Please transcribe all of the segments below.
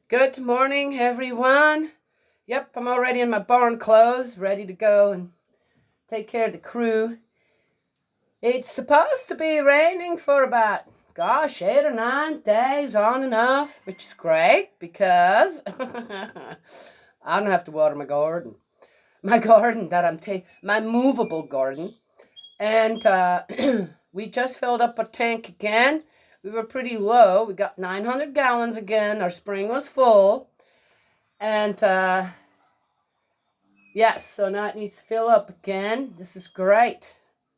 Good morning, everyone. Yep, I'm already in my barn clothes, ready to go and take care of the crew. It's supposed to be raining for about, 8 or 9 days on and off, which is great because I don't have to water my garden. My garden that my movable garden. And we just filled up a tank again. We were pretty low. We got 900 gallons again. Our spring was full. And yes, so now it needs to fill up again. This is great.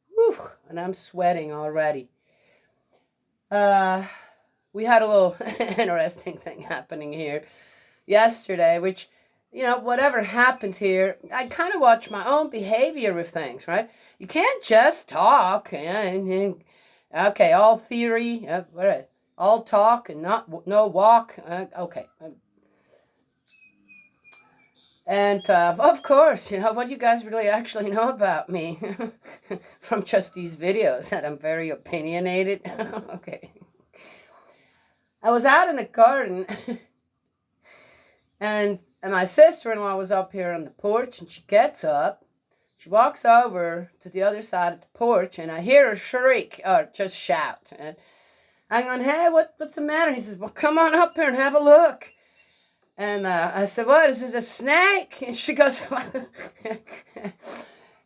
Whew, and I'm sweating already. Uh, we had a little interesting thing happening here yesterday, which, whatever happens here, I kind of watch my own behavior with things, right? You can't just talk. Okay, all theory, all talk and no walk. Okay. And of course, what you guys really actually know about me from just these videos, that I'm very opinionated. Okay. I was out in the garden and my sister-in-law was up here on the porch, and she gets up. She walks over to the other side of the porch, and I hear her shriek, or just shout. And I'm going, hey, what's the matter? He says, well, come on up here and have a look. And I said, what, is it a snake? And she goes,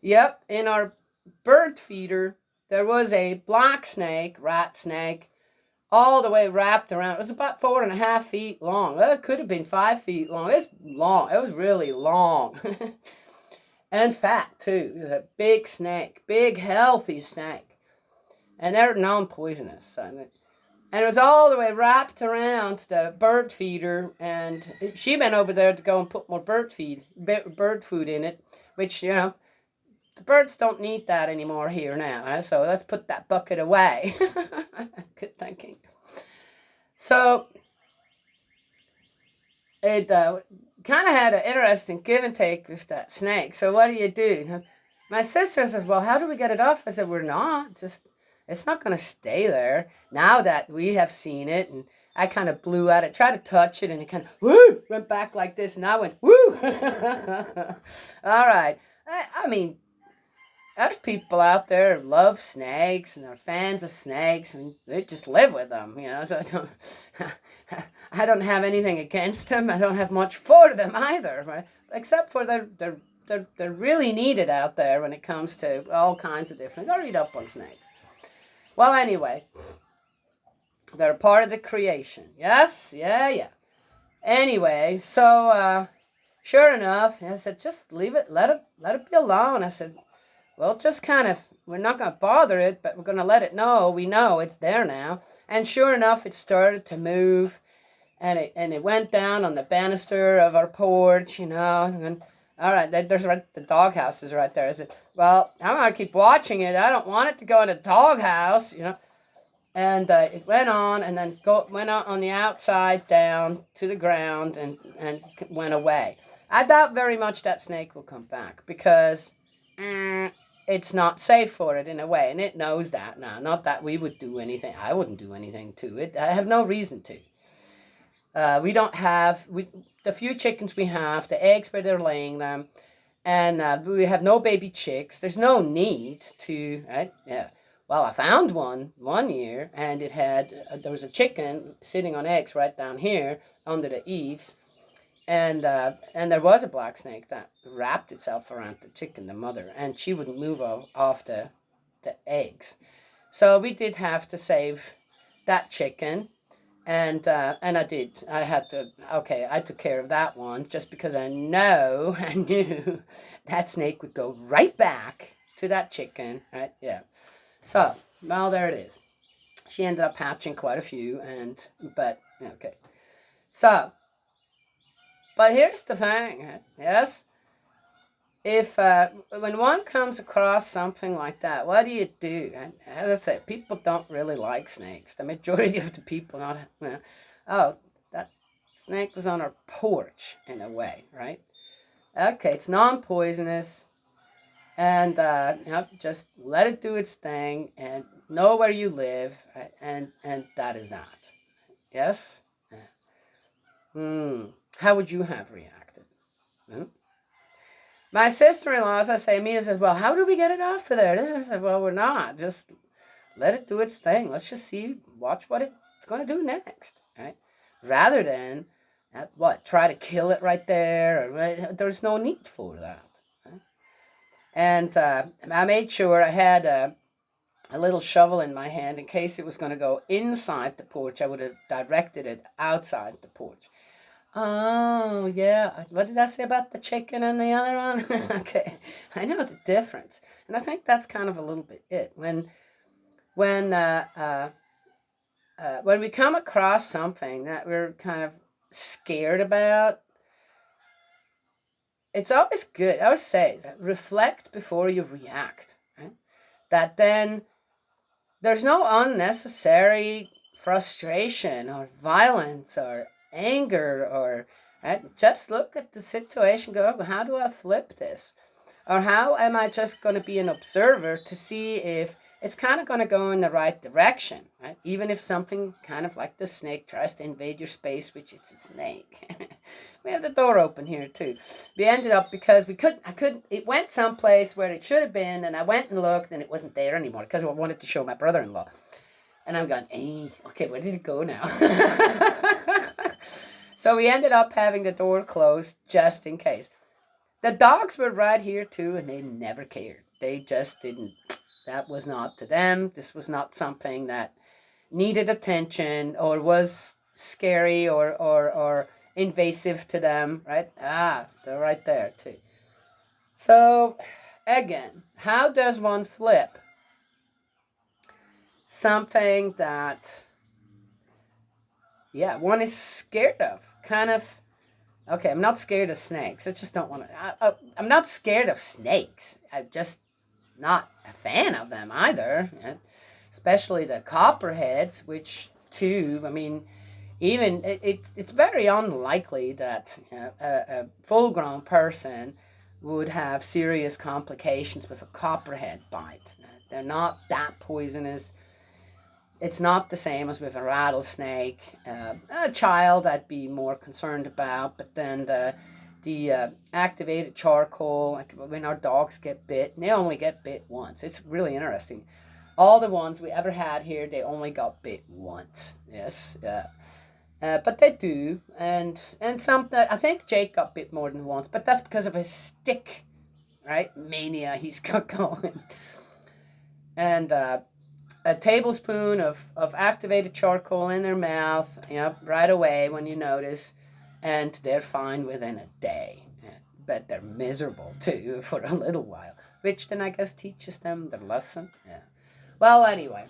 yep, in our bird feeder, there was a black snake, rat snake, all the way wrapped around. It was about 4.5 feet long. Well, it could have been 5 feet long. It was long. It was really long. And fat, too. It was a big snake, big, healthy snake. And they're non-poisonous. And it was all the way wrapped around the bird feeder, and she went over there to go and put more bird food in it, which, the birds don't need that anymore here now, so let's put that bucket away. Good thinking. So it kind of had an interesting give and take with that snake. So what do? My sister says, well, how do we get it off? I said, we're not. It's not going to stay there. Now that we have seen it, and I kind of blew at it, tried to touch it, and it kind of, woo, went back like this, and I went, woo. All right. I mean, there's people out there who love snakes, and are fans of snakes, and they just live with them, so I don't have anything against them. I don't have much for them either, right? Except for they're really needed out there when it comes to all kinds of different. Go read up on snakes. Well, anyway, they're part of the creation. Yes? Yeah. Anyway, so sure enough, I said, just leave it, let it be alone. I said, well, just kind of, we're not going to bother it, but we're going to let it know. We know it's there now. And sure enough, it started to move, and it went down on the banister of our porch, and all right, there's the doghouse is right there. I said, well, I'm going to keep watching it. I don't want it to go in a doghouse, And it went on, and then went out on the outside down to the ground, and went away. I doubt very much that snake will come back, because it's not safe for it in a way, and it knows that now. Not that we would do anything. I wouldn't do anything to it. I have no reason to. We don't have the few chickens we have, the eggs where they're laying them, and we have no baby chicks. There's no need to, right? Yeah. Well, I found one year, and it had there was a chicken sitting on eggs right down here under the eaves, and there was a black snake that wrapped itself around the chicken, the mother, and she wouldn't move off the eggs. So we did have to save that chicken. And I did. I took care of that one just because I knew that snake would go right back to that chicken, right? Yeah. So, well, there it is. She ended up hatching quite a few, but okay. So, but here's the thing, right? Yes? If when one comes across something like that, what do? As I said, people don't really like snakes. The majority of the people not. Oh, that snake was on our porch in a way, right? Okay, it's non-poisonous, and just let it do its thing, and know where you live, right? And that is that. Yes. How would you have reacted? Hmm? My sister-in-law, as I say, Mia says, well, how do we get it off of there? I said, well, we're not. Just let it do its thing. Let's just watch what it's going to do next, right? Rather than, try to kill it right there. Right? There's no need for that. Right? And I made sure I had a little shovel in my hand in case it was going to go inside the porch. I would have directed it outside the porch. Oh, yeah. What did I say about the chicken and the other one? Okay. I know the difference. And I think that's kind of a little bit it. When when we come across something that we're kind of scared about, it's always good. I always say, reflect before you react. Right? That then there's no unnecessary frustration or violence or anger or right? Just look at the situation. Go, how do I flip this? Or how am I just going to be an observer to see if it's kind of going to go in the right direction, right? Even if something kind of like the snake tries to invade your space, which it's a snake. We have the door open here too. We ended up because it went someplace where it should have been, and I went and looked, and it wasn't there anymore because I wanted to show my brother-in-law. And I'm going, hey, okay, where did it go now? So we ended up having the door closed just in case. The dogs were right here too, and they never cared. They just didn't. That was not to them. This was not something that needed attention or was scary or invasive to them, right? They're right there too. So, again, how does one flip something that, one is scared of? Kind of, okay, I'm not scared of snakes. I just don't want to. I'm not scared of snakes. I'm just not a fan of them either. Especially the copperheads, which, too, I mean, even it's very unlikely that a full-grown person would have serious complications with a copperhead bite. They're not that poisonous. It's not the same as with a rattlesnake. A child I'd be more concerned about, but then the activated charcoal, like when our dogs get bit, they only get bit once. It's really interesting. All the ones we ever had here, they only got bit once. Yes, but they do, and some. I think Jake got bit more than once, but that's because of his stick, right? Mania he's got going, and a tablespoon of activated charcoal in their mouth, right away when you notice, and they're fine within a day. But they're miserable too for a little while, which then I guess teaches them their lesson. Yeah. Well, anyway.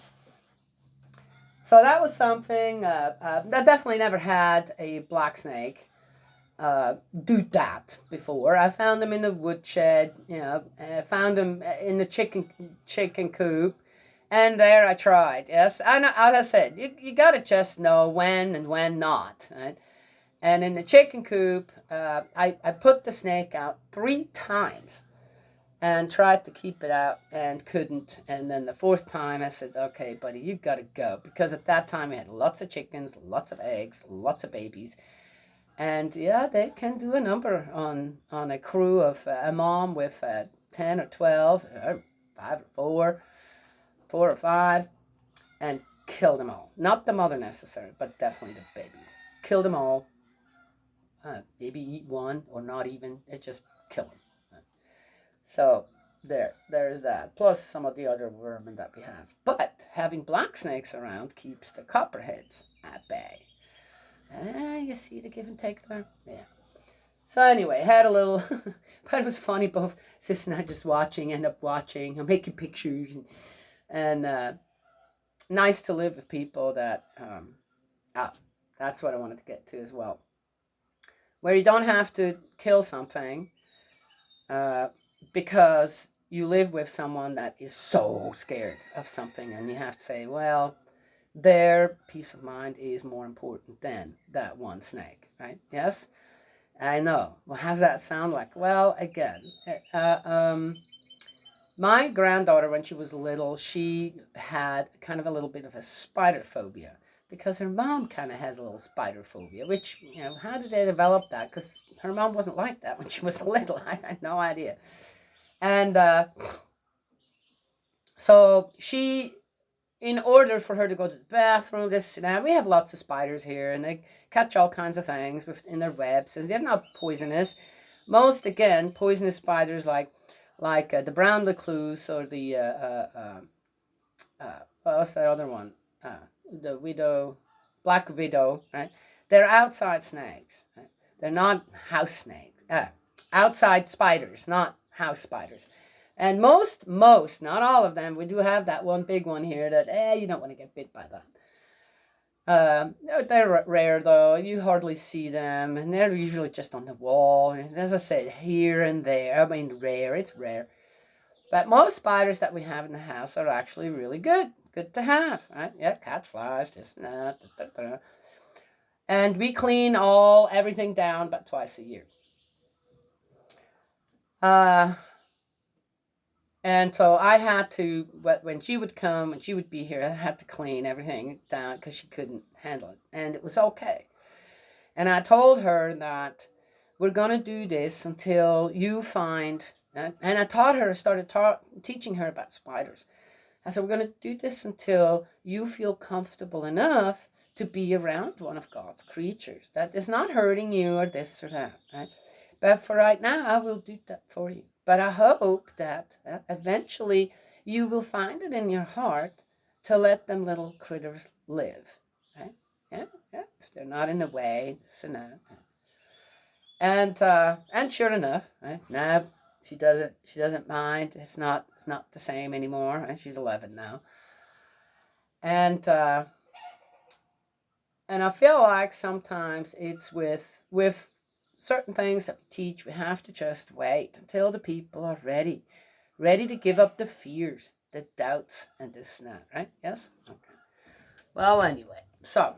So that was something. I definitely never had a black snake do that before. I found them in the woodshed. I found them in the chicken coop, and there I tried. Yes, I know. As I said, you gotta just know when and when not. Right? And in the chicken coop, I put the snake out 3 times and tried to keep it out and couldn't. And then the 4th time I said, okay, buddy, you got to go. Because at that time we had lots of chickens, lots of eggs, lots of babies. And yeah, they can do a number on a crew of a mom with 10 or 12, or 5 or 4 or 5, and kill them all. Not the mother necessarily, but definitely the babies. Kill them all. Maybe eat one or not even. It just kill them. So there's that. Plus some of the other vermin that we have. But having black snakes around keeps the copperheads at bay. You see the give and take there? Yeah. So anyway, had a little, but it was funny. Both Sis and I just end up watching, and making pictures, and nice to live with people that, that's what I wanted to get to as well. Where you don't have to kill something, because you live with someone that is so scared of something, and you have to say, well, their peace of mind is more important than that one snake, right? Yes? I know. Well, how does that sound like? Well, again, my granddaughter, when she was little, she had kind of a little bit of a spider phobia. because her mom kind of has a little spider phobia, which, how did they develop that? Because her mom wasn't like that when she was little. I had no idea. And so she, in order for her to go to the bathroom, this and that, we have lots of spiders here, and they catch all kinds of things in their webs, and they're not poisonous. Most, again, poisonous spiders like the brown recluse or the what's that other one? The black widow, right? They're outside snakes. Right? They're not house snakes. Outside spiders, not house spiders. And most, not all of them, we do have that one big one here that, you don't want to get bit by that. They're rare, though. You hardly see them, and they're usually just on the wall. And as I said, here and there. I mean, rare. It's rare. But most spiders that we have in the house are actually really good. Good to have, right? Yeah, catch flies, this and that. And we clean everything down about twice a year. And so I had to, when she would come, when she would be here, I had to clean everything down because she couldn't handle it. And it was okay. And I told her that we're going to do this until you find, and I taught her, started teaching her about spiders. I said, we're going to do this until you feel comfortable enough to be around one of God's creatures that is not hurting you or this or that, right? But for right now, I will do that for you. But I hope that eventually you will find it in your heart to let them little critters live, right? Yeah. If they're not in the way, this and that. And sure enough, right? Now she doesn't mind. It's not the same anymore. Right? She's 11 now. And I feel like sometimes it's with certain things that we teach, we have to just wait until the people are ready to give up the fears, the doubts, and this and that, right? Yes? Okay. Well, anyway, so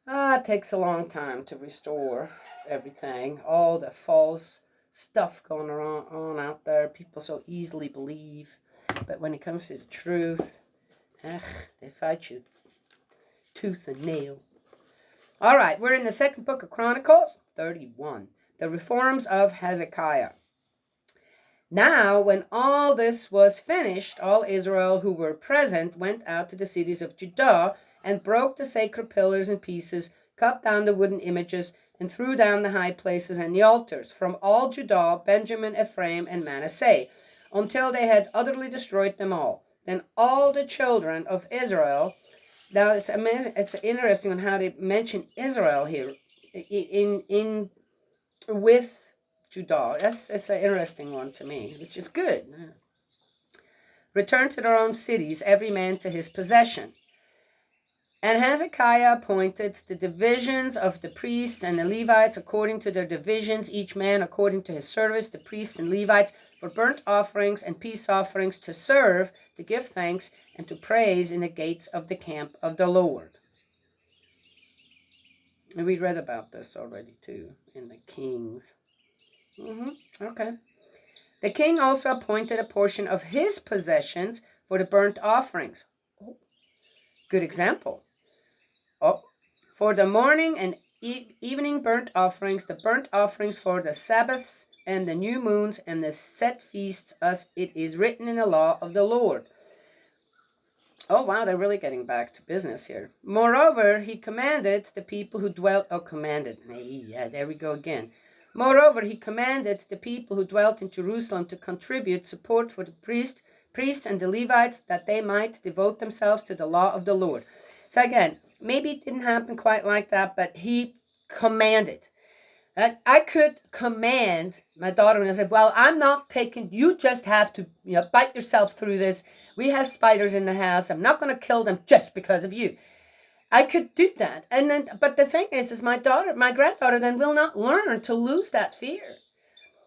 it takes a long time to restore everything, all the false stuff going on out there. People so easily believe, but when it comes to the truth, they fight you tooth and nail. All right, we're in the second book of Chronicles, 31, the reforms of Hezekiah. Now, when all this was finished, all Israel who were present went out to the cities of Judah and broke the sacred pillars in pieces, cut down the wooden images, and threw down the high places and the altars from all Judah, Benjamin, Ephraim, and Manasseh, until they had utterly destroyed them all. Then all the children of Israel. Now it's amazing. It's interesting on how they mention Israel here, in with Judah. It's an interesting one to me, which is good. Returned to their own cities, every man to his possession. And Hezekiah appointed the divisions of the priests and the Levites according to their divisions, each man according to his service, the priests and Levites, for burnt offerings and peace offerings, to serve, to give thanks, and to praise in the gates of the camp of the Lord. And we read about this already too in the Kings. Okay. The king also appointed a portion of his possessions for the burnt offerings. Oh, good example. For the morning and evening burnt offerings, the burnt offerings for the Sabbaths and the new moons and the set feasts, as it is written in the law of the Lord. Oh, wow, they're really getting back to business here. Moreover, he commanded the people who dwelt... Yeah, there we go again. Moreover, he commanded the people who dwelt in Jerusalem to contribute support for the priests and the Levites, that they might devote themselves to the law of the Lord. So again, maybe it didn't happen quite like that, but he commanded. I could command my daughter, and I said, well, I'm not taking, you just have to bite yourself through this. We have spiders in the house. I'm not going to kill them just because of you. I could do that. And then, but the thing is my granddaughter then will not learn to lose that fear.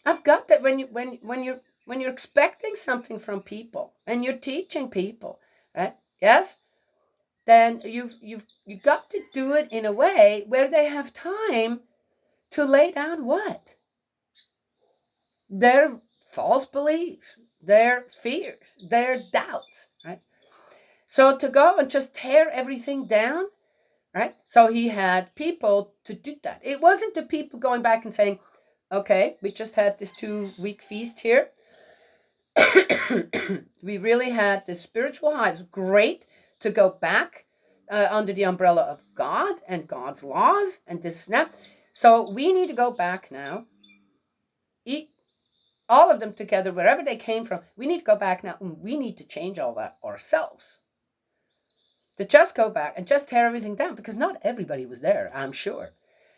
I've got that when you're expecting something from people and you're teaching people, right? Yes? Then you've got to do it in a way where they have time to lay down what? their false beliefs, their fears, their doubts, right? So to go and just tear everything down, right? So he had people to do that. It wasn't the people going back and saying, okay, we just had this 2-week feast here. We really had this spiritual high. It's great to go back under the umbrella of God and God's laws and this snap. So we need to go back now, eat all of them together, wherever they came from. We need to go back now, and we need to change all that ourselves. To just go back and just tear everything down, because not everybody was there, I'm sure.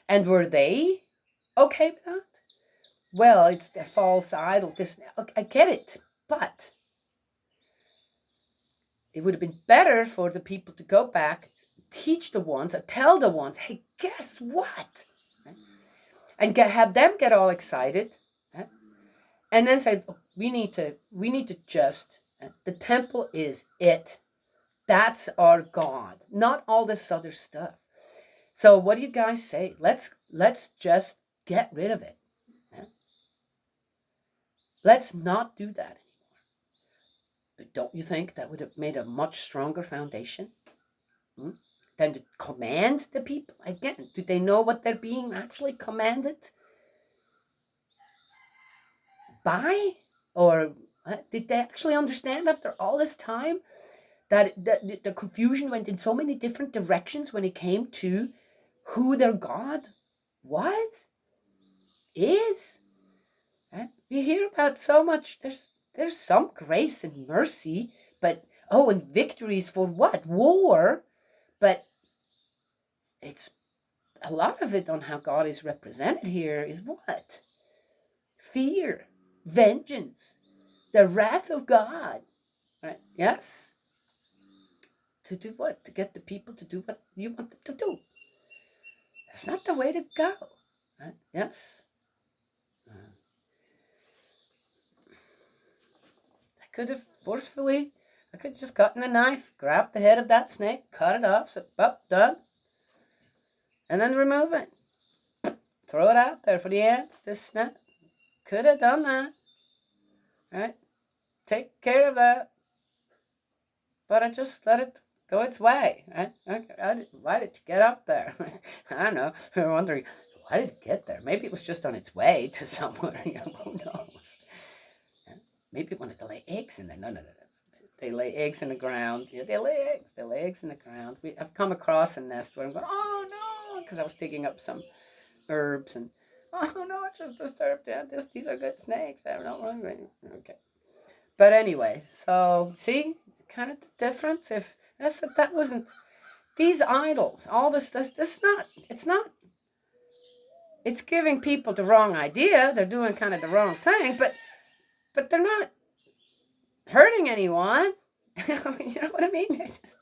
And were they okay with that? Well, it's the false idols. This, I get it, but it would have been better for the people to go back, teach the ones, tell the ones, hey, guess what? And have them get all excited, and then say, oh, we need to just, the temple is it. That's our God, not all this other stuff. So what do you guys say? Let's just get rid of it. Let's not do that anymore. Don't you think that would have made a much stronger foundation? Than to command the people? Again, do they know what they're being actually commanded by? Or did they actually understand after all this time that the confusion went in so many different directions when it came to who their God was, is? We hear about so much. There's some grace and mercy, but and victories for what? War. But it's a lot of it on how God is represented here is what? Fear, vengeance, the wrath of God. Right? Yes? To do what? To get the people to do what you want them to do. That's not the way to go. Right? Yes? I could have just gotten a knife, grabbed the head of that snake, cut it off, said, done. And then remove it. Throw it out there for the ants, this snake. Could have done that. Right? Take care of that. But I just let it go its way. Right? Why did you get up there? I don't know. We're wondering, why did it get there? Maybe it was just on its way to somewhere. Who knows? Maybe it wanted to lay eggs in there. No. They lay eggs in the ground. Yeah, they lay eggs. They lay eggs in the ground. I've come across a nest where I'm going, oh no, because I was digging up some herbs and oh no, it just disturbed. Yeah, these are good snakes. They're not hungry. Okay, but anyway, so see, kind of the difference. If that wasn't these idols, all this not. It's giving people the wrong idea. They're doing kind of the wrong thing, but they're not hurting anyone. You know what I mean? It's just,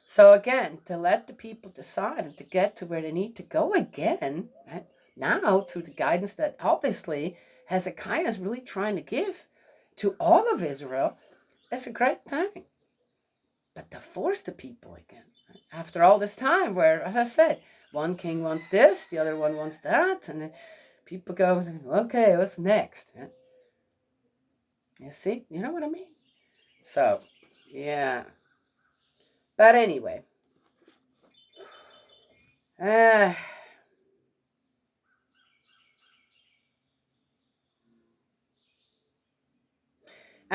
so again, to let the people decide and to get to where they need to go again, right? Now through the guidance that obviously Hezekiah is really trying to give to all of Israel, it's a great thing. But to force the people again, right? After all this time where, as I said, one king wants this, the other one wants that, and then people go, okay, what's next? Right? You see? You know what I mean? So, yeah. But anyway. And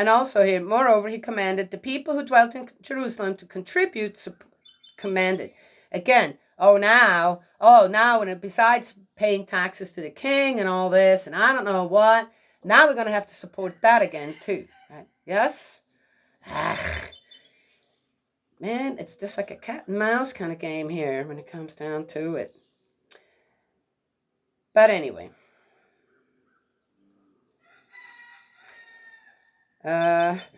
also here, moreover, he commanded the people who dwelt in Jerusalem to contribute, commanded. Again, now, and besides paying taxes to the king and all this, and I don't know what, now we're going to have to support that again too. Right? Yes? Man, it's just like a cat and mouse kind of game here when it comes down to it. But anyway.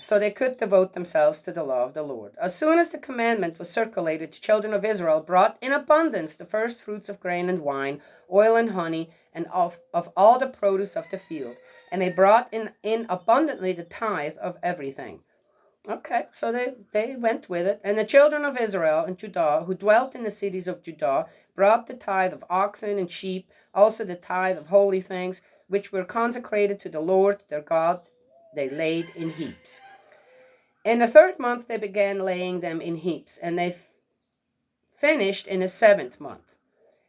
So they could devote themselves to the law of the Lord. As soon as the commandment was circulated, the children of Israel brought in abundance the first fruits of grain and wine, oil and honey, and of all the produce of the field. And they brought in abundantly the tithe of everything. Okay, so they went with it. And the children of Israel and Judah, who dwelt in the cities of Judah, brought the tithe of oxen and sheep, also the tithe of holy things, which were consecrated to the Lord their God, they laid in heaps. In the 3rd month they began laying them in heaps, and they finished in the 7th month.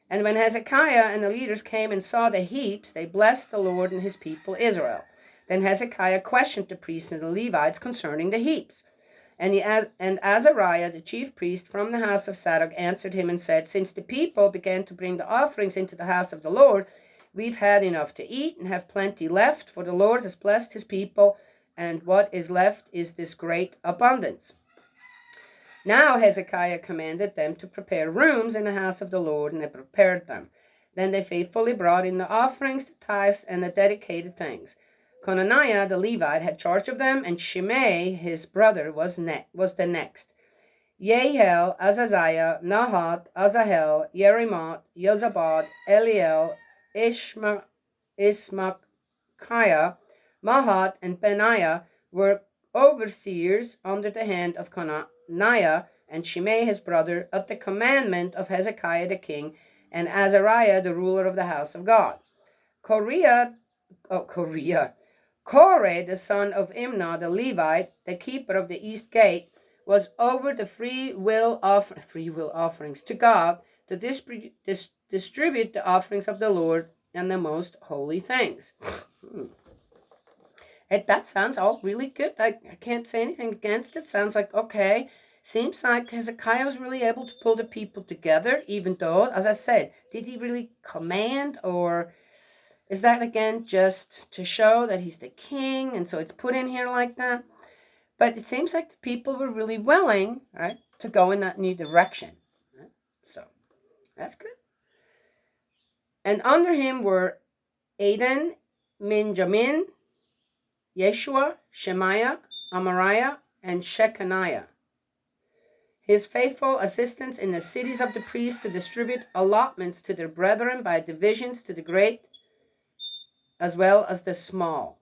And when Hezekiah and the leaders came and saw the heaps, they blessed the Lord and his people Israel. Then Hezekiah questioned the priests and the Levites concerning the heaps. And Azariah, the chief priest from the house of Zadok, answered him and said, Since the people began to bring the offerings into the house of the Lord, we've had enough to eat and have plenty left, for the Lord has blessed his people, and what is left is this great abundance. Now Hezekiah commanded them to prepare rooms in the house of the Lord, and they prepared them. Then they faithfully brought in the offerings, the tithes, and the dedicated things. Conaniah the Levite had charge of them, and Shimei his brother was the next. Jehiel, Azaziah, Nahat, Azahel, Yeremoth, Jozabad, Eliel, Ismachiah, Mahat, and Benaiah were overseers under the hand of Conaniah and Shimei his brother at the commandment of Hezekiah the king and Azariah the ruler of the house of God. Koreh, the son of Imnah the Levite, the keeper of the east gate, was over the free will offerings to God to distribute the offerings of the Lord and the most holy things. That sounds all really good. I can't say anything against it. Sounds like, okay. Seems like Hezekiah was really able to pull the people together, even though, as I said, did he really command, or is that, again, just to show that he's the king, and so it's put in here like that? But it seems like the people were really willing, right, to go in that new direction. Right? So that's good. And under him were Aden, Minjamin, Yeshua, Shemaiah, Amariah, and Shechaniah. His faithful assistants in the cities of the priests to distribute allotments to their brethren by divisions to the great as well as the small.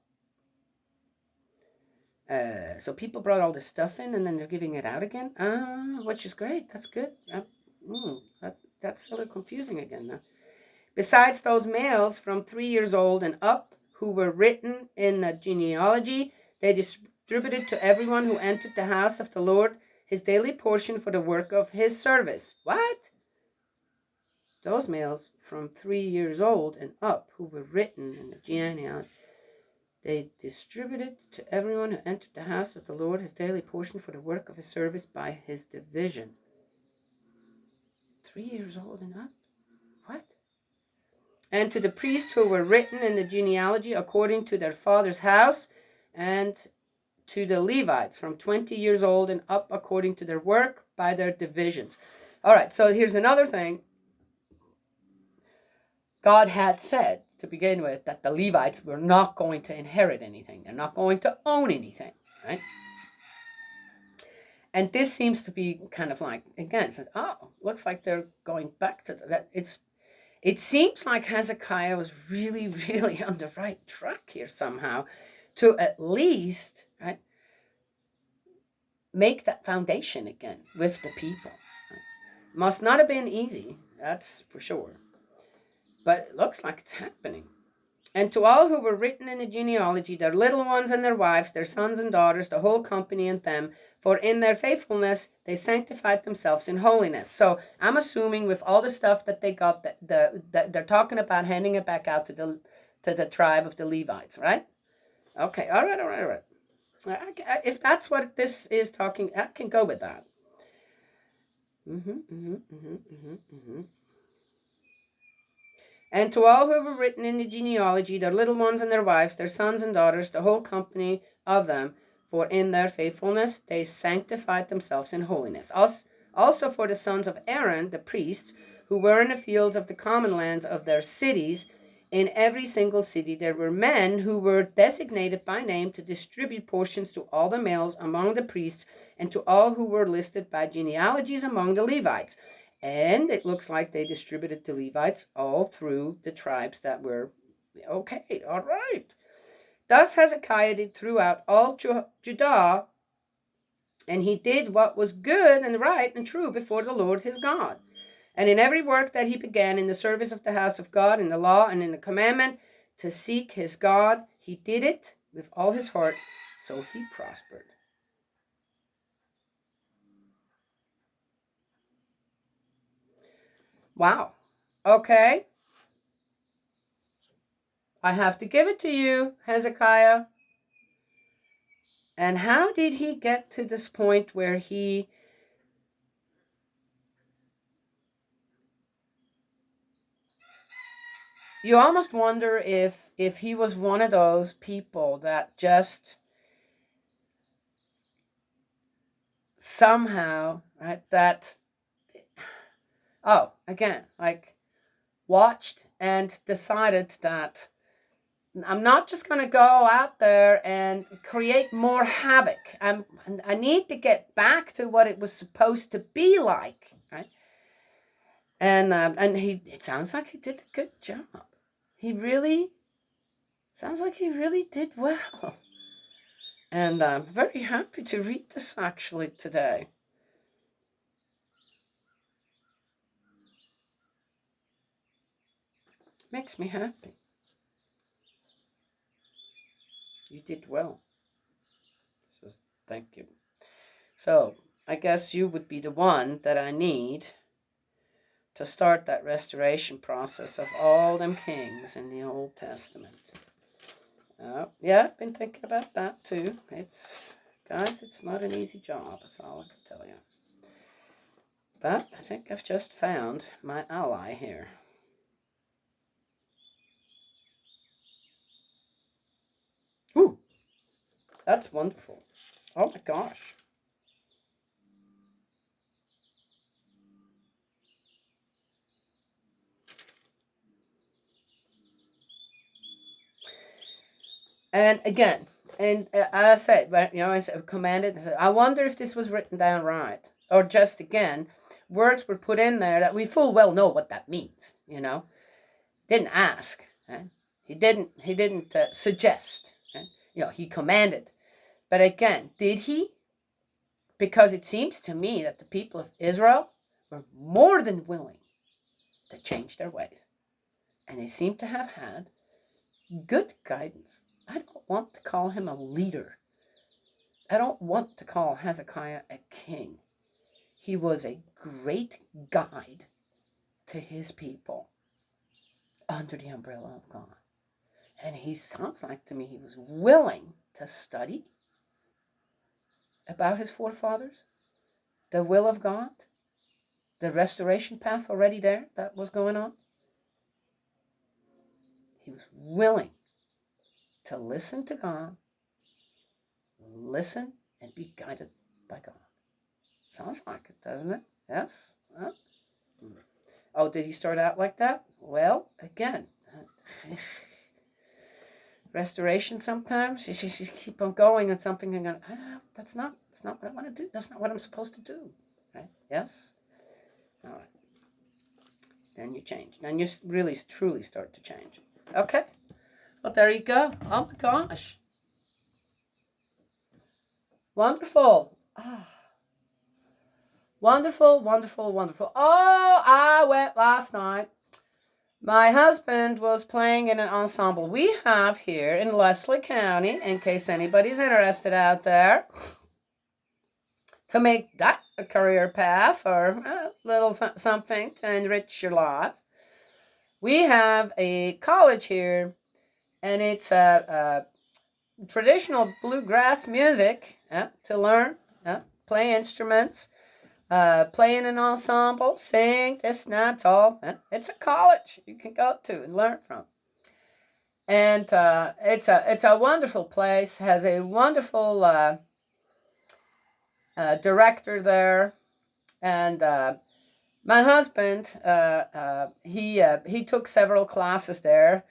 So people brought all this stuff in and then they're giving it out again, which is great. That's good. That's a little confusing again now. Besides those males from 3 years old and up who were written in the genealogy, they distributed to everyone who entered the house of the Lord his daily portion for the work of his service. What? Those males from 3 years old and up who were written in the genealogy, they distributed to everyone who entered the house of the Lord his daily portion for the work of his service by his division. 3 years old and up? What? And to the priests who were written in the genealogy according to their father's house, and to the Levites from 20 years old and up according to their work by their divisions. All right, so here's another thing. God had said to begin with that the Levites were not going to inherit anything. They're not going to own anything, right? And this seems to be kind of like, again, looks like they're going back to that. It seems like Hezekiah was really, really on the right track here somehow to at least, right, make that foundation again with the people. Right? Must not have been easy, that's for sure. But it looks like it's happening. And to all who were written in the genealogy, their little ones and their wives, their sons and daughters, the whole company and them, for in their faithfulness they sanctified themselves in holiness. So I'm assuming with all the stuff that they got, that they're talking about handing it back out to the tribe of the Levites, right? Okay, all right. If that's what this is talking, I can go with that. And to all who were written in the genealogy, their little ones and their wives, their sons and daughters, the whole company of them, for in their faithfulness they sanctified themselves in holiness. Also for the sons of Aaron, the priests, who were in the fields of the common lands of their cities, in every single city there were men who were designated by name to distribute portions to all the males among the priests and to all who were listed by genealogies among the Levites. And it looks like they distributed the Levites all through the tribes that were, okay, all right. Thus Hezekiah did throughout all Judah, and he did what was good and right and true before the Lord his God. And in every work that he began in the service of the house of God, in the law and in the commandment, to seek his God. He did it with all his heart, so he prospered. Wow. Okay. I have to give it to you, Hezekiah. And how did he get to this point where you almost wonder if he was one of those people that just somehow, right, that, oh, again, like watched and decided that I'm not just going to go out there and create more havoc. I need to get back to what it was supposed to be like, right? And it sounds like he did a good job. He really sounds like he really did well. And I'm very happy to read this actually today. Makes me happy. You did well. So thank you. So I guess you would be the one that I need to start that restoration process of all them kings in the Old Testament. Yeah, I've been thinking about that too. Guys, it's not an easy job, that's all I can tell you. But I think I've just found my ally here. Ooh, that's wonderful. Oh my gosh. And again, and I said, I said, commanded. I wonder if this was written down right, or just again, words were put in there that we full well know what that means. Didn't ask. Right? He didn't suggest. Right? He commanded. But again, did he? Because it seems to me that the people of Israel were more than willing to change their ways, and they seem to have had good guidance. I don't want to call him a leader. I don't want to call Hezekiah a king. He was a great guide to his people under the umbrella of God. And he sounds like to me he was willing to study about his forefathers, the will of God, the restoration path already there that was going on. He was willing to listen to God, listen and be guided by God. Sounds like it, doesn't it? Yes? Huh? Oh, did he start out like that? Well, again, restoration sometimes. You keep on going on something and going, that's not what I want to do. That's not what I'm supposed to do. Right? Yes? All right. Then you change. Then you really, truly start to change. Okay. Well, there you go. Oh my gosh. Wonderful. Wonderful, wonderful, wonderful. Oh, I went last night. My husband was playing in an ensemble we have here in Leslie County, in case anybody's interested out there, to make that a career path or a little something to enrich your life. We have a college here, and it's a traditional bluegrass music to learn, play instruments, play in an ensemble, sing, this and that's all. It's a college you can go to and learn from. And it's a wonderful place, has a wonderful director there. And my husband, he took several classes there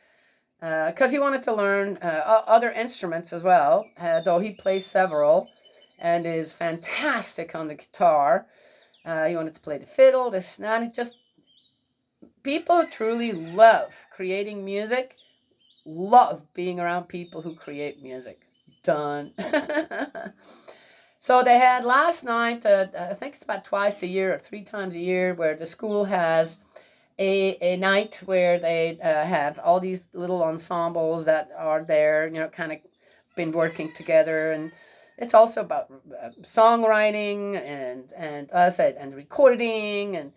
because he wanted to learn other instruments as well, though he plays several and is fantastic on the guitar. He wanted to play the fiddle, this and that. It just, people who truly love creating music love being around people who create music. Done. So they had last night, I think it's about twice a year or 3 times a year, where the school has a night where they have all these little ensembles that are there, kind of been working together, and it's also about songwriting and us and recording and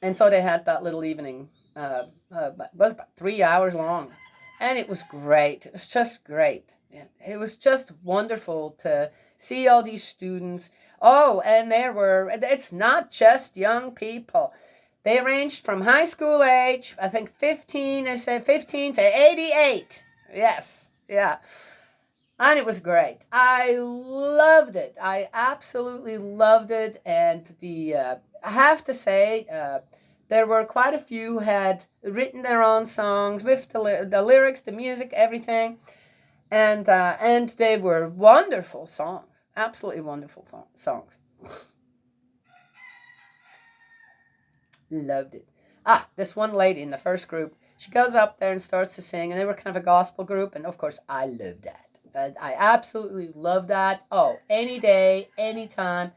and so they had that little evening. It was about 3 hours long, and it was great. It was just great. Yeah, it was just wonderful to see all these students. Oh, and it's not just young people. They ranged from high school age, I think 15, I say 15 to 88. Yes, yeah. And it was great. I loved it. I absolutely loved it. And I have to say, there were quite a few who had written their own songs with the lyrics, the music, everything, and they were wonderful songs, absolutely wonderful songs. Loved it. This one lady in the first group, she goes up there and starts to sing, and they were kind of a gospel group, and of course I loved that. I absolutely love that. Oh, any day, anytime.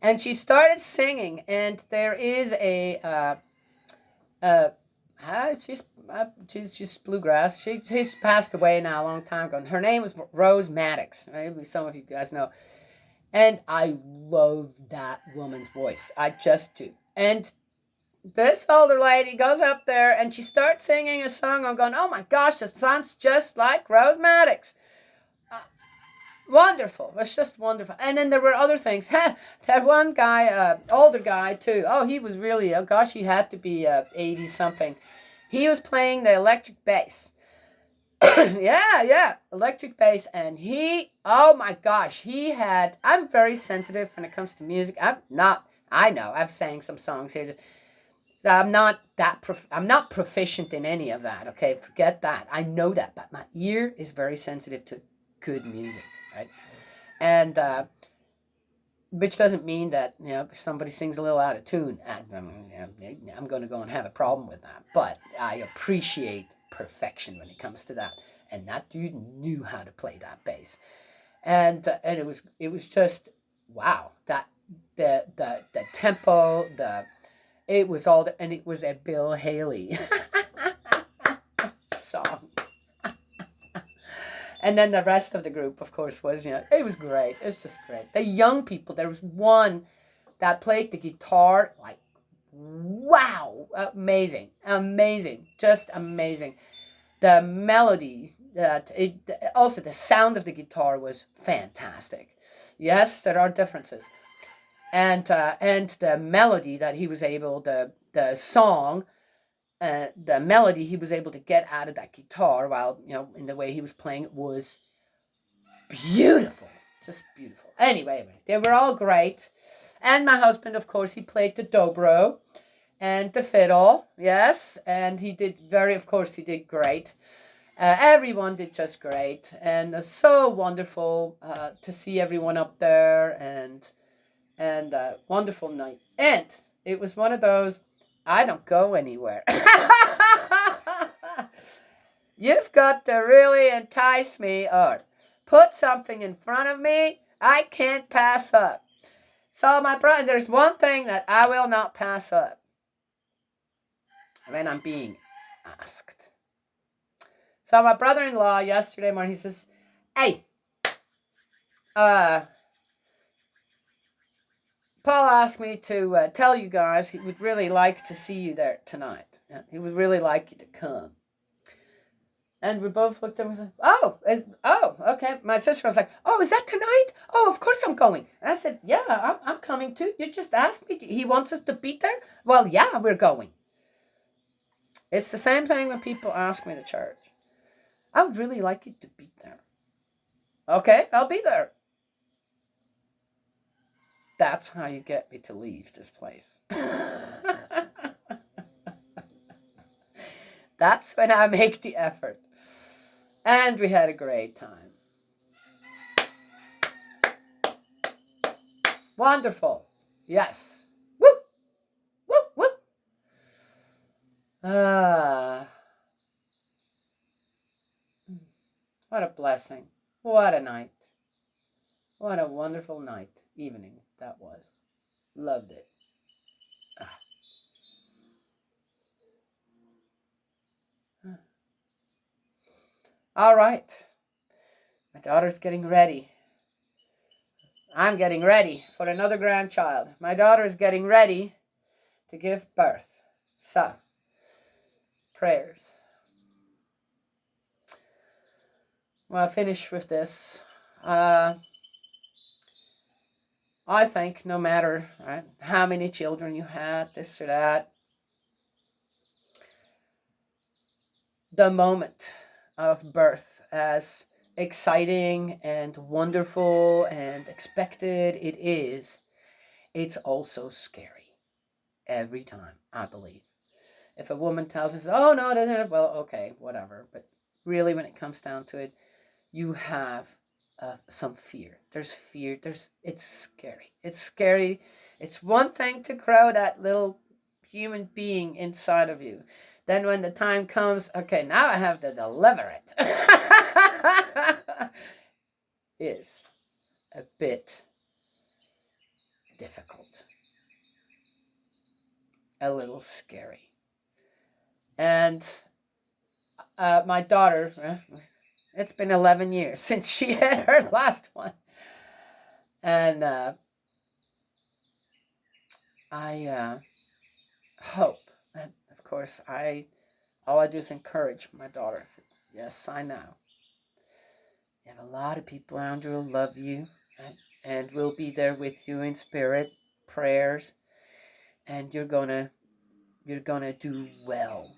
And she started singing, and there is uh, she's bluegrass. She's passed away now a long time ago. And her name was Rose Maddox. Maybe some of you guys know. And I love that woman's voice. I just do. And this older lady goes up there and she starts singing a song. I'm going, oh my gosh, this sounds just like Rose Maddox. Wonderful. It's just wonderful. And then there were other things. That one guy, older guy too. Oh, he was really, oh gosh, he had to be 80 something. He was playing the electric bass. Yeah, electric bass. And oh my gosh, I'm very sensitive when it comes to music. I know, I've sang some songs here. I'm not proficient in any of that, okay? Forget that. I know that, but my ear is very sensitive to good music, right? And which doesn't mean that if somebody sings a little out of tune, I'm going to go and have a problem with that. But I appreciate perfection when it comes to that. And that dude knew how to play that bass, and it was just wow. That the tempo, it was and it was a Bill Haley song. And then the rest of the group, of course, it was great. It's just great. The young people, there was one that played the guitar, like, wow, amazing, just amazing. The melody, also the sound of the guitar was fantastic. Yes, there are differences. And the melody that he was able, the song, the melody he was able to get out of that guitar while in the way he was playing it was beautiful, just beautiful. Anyway, they were all great. And my husband, of course, he played the dobro and the fiddle. Yes, and he did great. Everyone did just great, and so wonderful to see everyone up there, and wonderful night. And it was one of those, I don't go anywhere. You've got to really entice me or put something in front of me I can't pass up. So my brother, there's one thing that I will not pass up when I'm being asked. So my brother-in-law yesterday morning, he says, hey, Paul asked me to tell you guys he would really like to see you there tonight. He would really like you to come. And we both looked at him and said, oh, okay. My sister was like, oh, is that tonight? Oh, of course I'm going. And I said, yeah, I'm coming too. You just asked me. He wants us to be there? Well, yeah, we're going. It's the same thing when people ask me to church. I would really like you to be there. Okay, I'll be there. That's how you get me to leave this place. That's when I make the effort. And we had a great time. Wonderful. Yes. Woo! Woo! Woo! What a blessing. What a night. What a wonderful night, evening that was. Loved it. All right. My daughter's getting ready. I'm getting ready for another grandchild. My daughter is getting ready to give birth. So, prayers. Well, I'll finish with this. I think no matter how many children you had, this or that, the moment of birth, as exciting and wonderful and expected it is, it's also scary every time, I believe. If a woman tells us, oh, no, well, okay, whatever. But really, when it comes down to it, you have some fear. There's fear. It's scary. It's scary. It's one thing to grow that little human being inside of you. Then when the time comes, okay, now I have to deliver it. Is a bit difficult. A little scary. And my daughter, it's been 11 years since she had her last one. And I hope, and of course, all I do is encourage my daughter. Yes, I know. You have a lot of people around you who love you, and will be there with you in spirit, prayers, and you're gonna do well.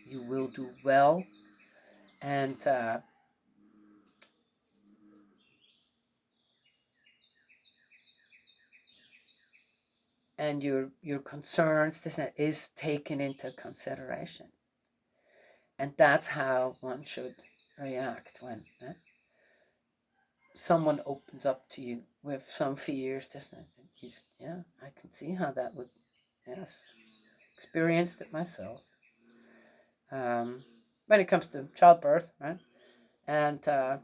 You will do well, and your concerns, this is taken into consideration. And that's how one should react when someone opens up to you with some fears. Yeah, I can see how that would, yes, experienced it myself. When it comes to childbirth, right? And to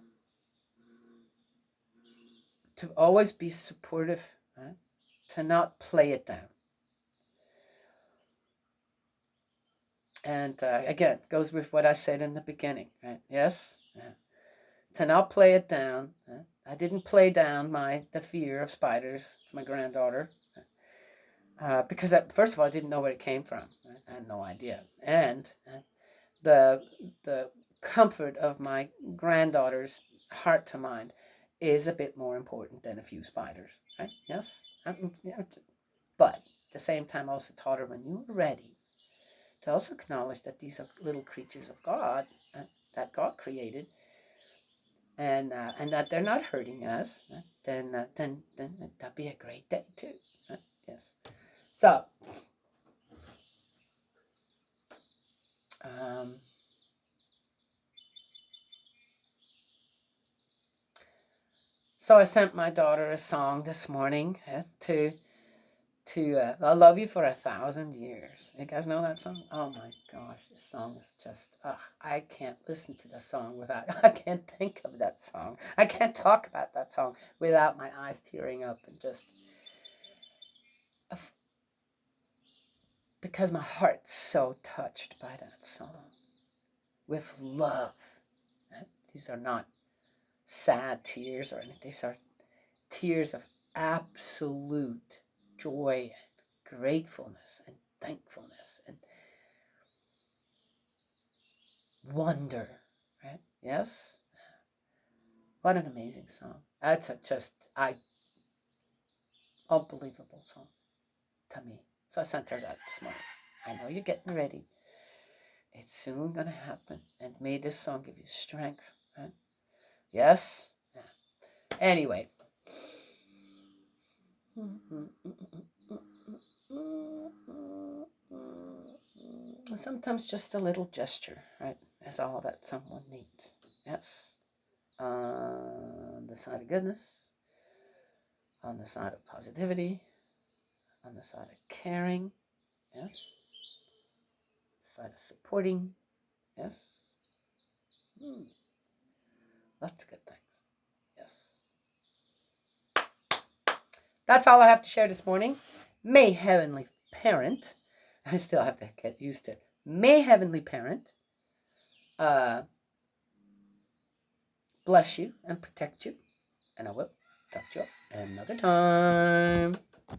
always be supportive, right? To not play it down. And again, goes with what I said in the beginning, right? Yes, to not play it down. I didn't play down the fear of spiders for my granddaughter, because first of all, I didn't know where it came from. Right? I had no idea, and the comfort of my granddaughter's heart to mind is a bit more important than a few spiders, right? Yes, but at the same time, I also taught her, when you are ready, to also acknowledge that these are little creatures of God that God created, and that they're not hurting us, then that'd be a great day too. Yes. So, I sent my daughter a song this morning to I Love You for 1,000 Years. You guys know that song? Oh my gosh, this song is just, I can't listen to the song without, I can't think of that song. I can't talk about that song without my eyes tearing up, and just, because my heart's so touched by that song with love. These are not sad tears or anything. These are tears of absolute joy and gratefulness and thankfulness and wonder, right? Yes? What an amazing song. That's unbelievable song to me. So I sent her that this morning. I know you're getting ready. It's soon going to happen. And may this song give you strength, right? Yes? Anyway. Sometimes just a little gesture, right, is all that someone needs. Yes. On the side of goodness, on the side of positivity, on the side of caring, yes, the side of supporting, yes. Lots of good things, yes. That's all I have to share this morning. May Heavenly Parent, I still have to get used to it. May Heavenly Parent bless you and protect you. And I will talk to you another time.